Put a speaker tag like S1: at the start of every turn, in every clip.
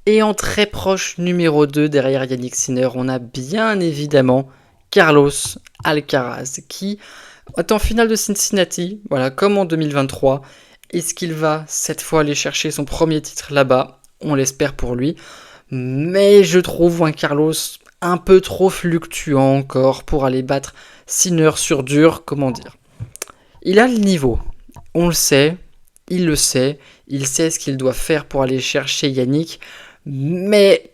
S1: Et en très proche numéro 2 derrière Yannick Sinner, on a bien évidemment Carlos Alcaraz qui est en finale de Cincinnati, voilà, comme en 2023. Est-ce qu'il va cette fois aller chercher son premier titre là-bas? On l'espère pour lui. Mais je trouve un Carlos un peu trop fluctuant encore pour aller battre Sinner sur dur, comment dire. Il a le niveau, on le sait, il sait ce qu'il doit faire pour aller chercher Yannick, mais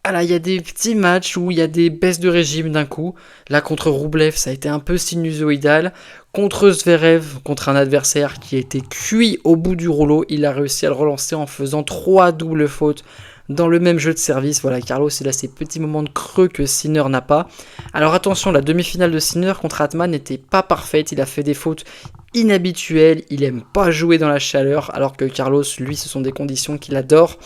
S1: il y a des petits matchs où il y a des baisses de régime d'un coup. Là, contre Roublev, ça a été un peu sinusoïdal. Contre Zverev, contre un adversaire qui a été cuit au bout du rouleau, il a réussi à le relancer en faisant 3 doubles fautes dans le même jeu de service. Voilà, Carlos, il a ces petits moments de creux que Sinner n'a pas. Alors attention, la demi-finale de Sinner contre Atman n'était pas parfaite. Il a fait des fautes inhabituelles. Il aime pas jouer dans la chaleur, alors que Carlos, lui, ce sont des conditions qu'il adore.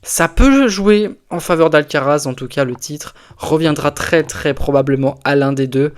S1: Ça peut jouer en faveur d'Alcaraz, en tout cas le titre reviendra très très probablement à l'un des deux.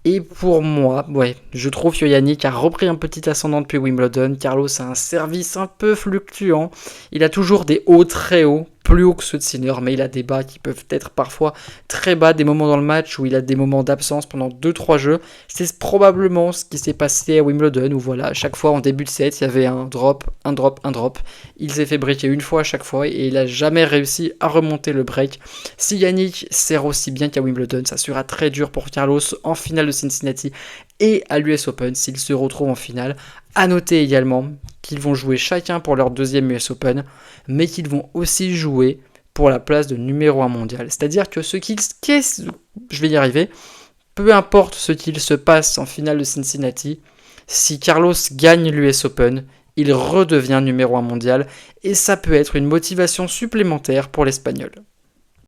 S1: Et pour moi, je trouve que Yannick a repris un petit ascendant depuis Wimbledon. Carlos a un service un peu fluctuant. Il a toujours des hauts très hauts, plus hauts que ceux de Sinner, mais il a des bas qui peuvent être parfois très bas, des moments dans le match où il a des moments d'absence pendant 2-3 jeux. C'est probablement ce qui s'est passé à Wimbledon, où voilà, à chaque fois en début de set, il y avait un drop, un drop, un drop. Il s'est fait breaker une fois à chaque fois et il n'a jamais réussi à remonter le break. Si Yannick sert aussi bien qu'à Wimbledon, ça sera très dur pour Carlos en finale de Cincinnati et à l'US Open s'ils se retrouvent en finale. À noter également qu'ils vont jouer chacun pour leur deuxième US Open, mais qu'ils vont aussi jouer pour la place de numéro 1 mondial. C'est-à-dire que je vais y arriver, peu importe ce qu'il se passe en finale de Cincinnati, si Carlos gagne l'US Open, il redevient numéro 1 mondial et ça peut être une motivation supplémentaire pour l'Espagnol.